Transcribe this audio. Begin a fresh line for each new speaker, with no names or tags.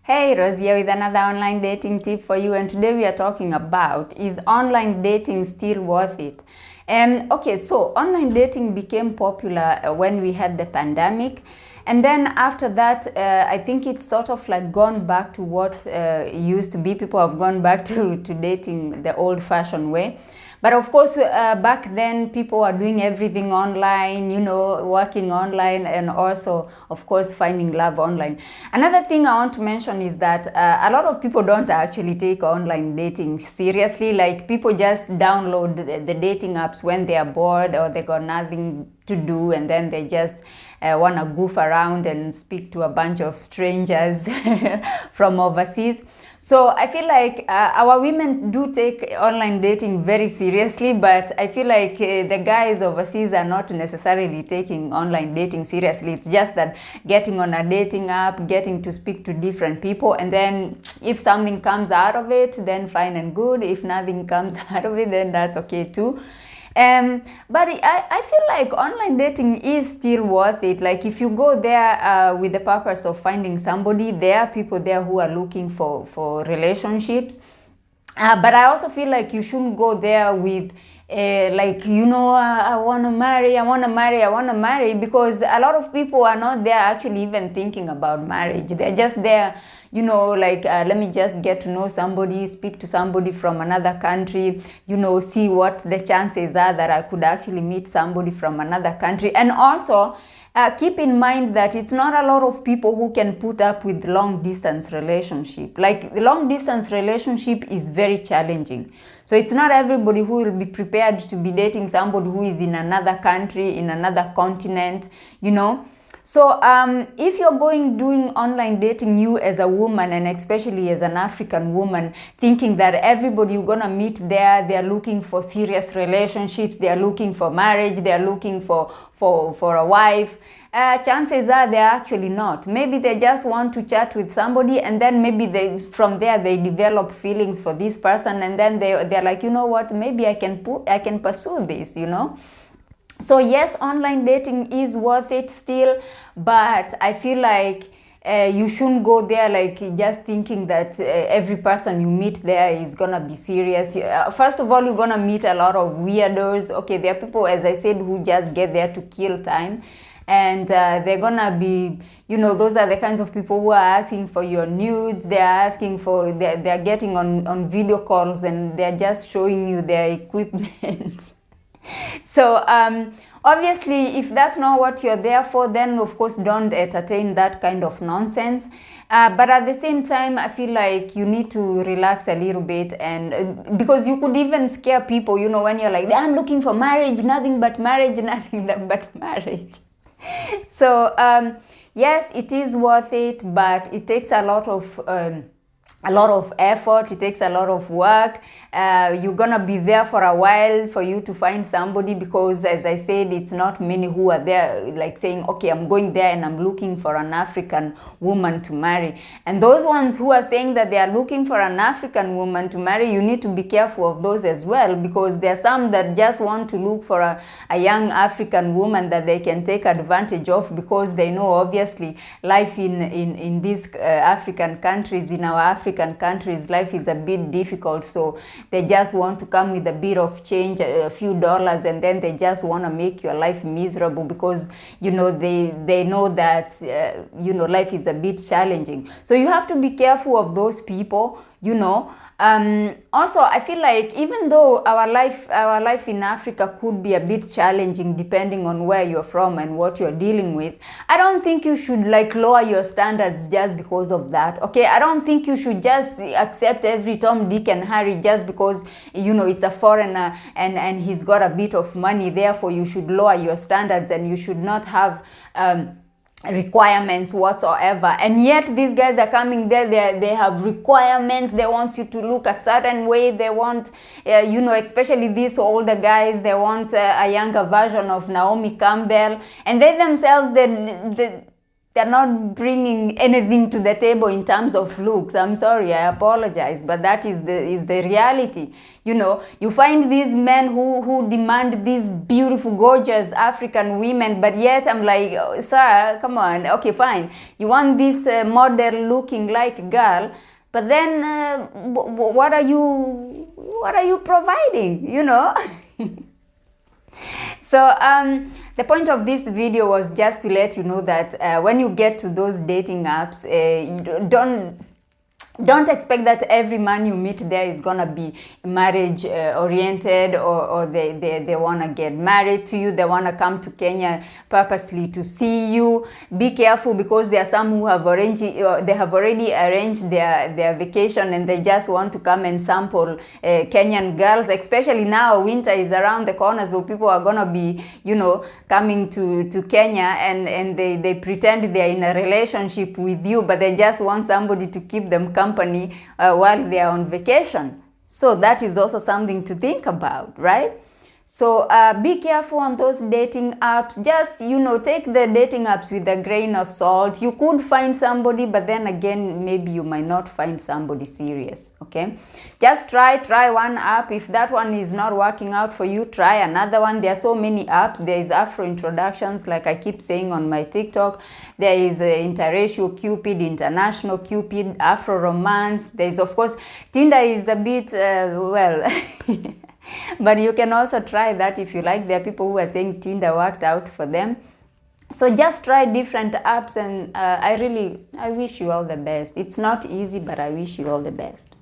Hey, Rosie here with another online dating tip for you, and today we are talking about, is online dating still worth it? Okay, so online dating became popular when we had the pandemic, and then after that, I think it's sort of like gone back to what used to be. People have gone back to dating the old-fashioned way. But of course, back then people are doing everything online, working online, and also, of course, finding love online. Another thing I want to mention is that a lot of people don't actually take online dating seriously. Like, people just download the dating apps when they are bored or they got nothing to do, and then they just want to goof around and speak to a bunch of strangers from overseas. So I feel like our women do take online dating very seriously, but I feel like the guys overseas are not necessarily taking online dating seriously. It's just that getting on a dating app, getting to speak to different people, and then if something comes out of it, then fine and good. If nothing comes out of it, then that's okay too. But I feel like online dating is still worth it. Like, if you go there with the purpose of finding somebody, there are people there who are looking for relationships. But I also feel like you shouldn't go there with I want to marry, because a lot of people are not there actually even thinking about marriage. They're just there, let me just get to know somebody, speak to somebody from another country, see what the chances are that I could actually meet somebody from another country. And also, keep in mind that it's not a lot of people who can put up with long distance relationship. Like, the long distance relationship is very challenging. So it's not everybody who will be prepared to be dating somebody who is in another country, in another continent, So if you're doing online dating, you as a woman, and especially as an African woman, thinking that everybody you're gonna meet there, they're looking for serious relationships, they're looking for marriage, they're looking for a wife, chances are they're actually not. Maybe they just want to chat with somebody, and then maybe from there they develop feelings for this person, and then they're like, you know what, maybe I can pursue this, So yes, online dating is worth it still, but I feel like you shouldn't go there like just thinking that every person you meet there is gonna be serious. First of all, you're gonna meet a lot of weirdos. Okay, there are people, as I said, who just get there to kill time, and they're gonna be, those are the kinds of people who are asking for your nudes. They're getting on video calls, and they're just showing you their equipment. So obviously, if that's not what you're there for, then of course don't entertain that kind of nonsense. But at the same time, I feel like you need to relax a little bit, and because you could even scare people, when you're like, I'm looking for marriage, nothing but marriage, nothing but marriage. So yes, it is worth it, but it takes a lot of effort. It takes a lot of work. You're gonna be there for a while for you to find somebody, because, as I said, it's not many who are there like saying, okay, I'm going there and I'm looking for an African woman to marry. And those ones who are saying that they are looking for an African woman to marry, you need to be careful of those as well, because there are some that just want to look for a young African woman that they can take advantage of, because they know obviously life in these African countries, in our African countries, life is a bit difficult. So they just want to come with a bit of change, a few dollars, and then they just want to make your life miserable, because they know that life is a bit challenging. So you have to be careful of those people. Also, I feel like even though our life in Africa could be a bit challenging depending on where you're from and what you're dealing with, I don't think you should lower your standards just because of that. Okay, I don't think you should just accept every Tom, Dick, and Harry just because it's a foreigner and he's got a bit of money. Therefore, you should lower your standards, and you should not have requirements whatsoever. And yet these guys are coming there, they have requirements. They want you to look a certain way. They want especially these older guys, they want a younger version of Naomi Campbell, and they themselves they're not bringing anything to the table in terms of looks. I'm sorry, I apologize, but that is the reality. You know, you find these men who demand these beautiful, gorgeous African women, but yet I'm like, oh, sir, come on, okay, fine. You want this model looking like girl, but then what are you providing? You know. So the point of this video was just to let you know that when you get to those dating apps, don't expect that every man you meet there is gonna be marriage oriented, or they wanna get married to you. They wanna come to Kenya purposely to see you. Be careful, because there are some who have already arranged their vacation, and they just want to come and sample Kenyan girls. Especially now, winter is around the corner, so people are gonna be, you know, coming to Kenya, and they pretend they're in a relationship with you, but they just want somebody to keep them company while they are on vacation. So that is also something to think about, right? So be careful on those dating apps. Just, you know, take the dating apps with a grain of salt. You could find somebody, but then again, maybe you might not find somebody serious, okay? Just try one app. If that one is not working out for you, try another one. There are so many apps. There is Afro Introductions, like I keep saying on my TikTok. There is Interracial Cupid, International Cupid, Afro Romance. There is, of course, Tinder is a bit, well... But you can also try that if you like. There are people who are saying Tinder worked out for them. So just try different apps, and I wish you all the best. It's not easy, but I wish you all the best.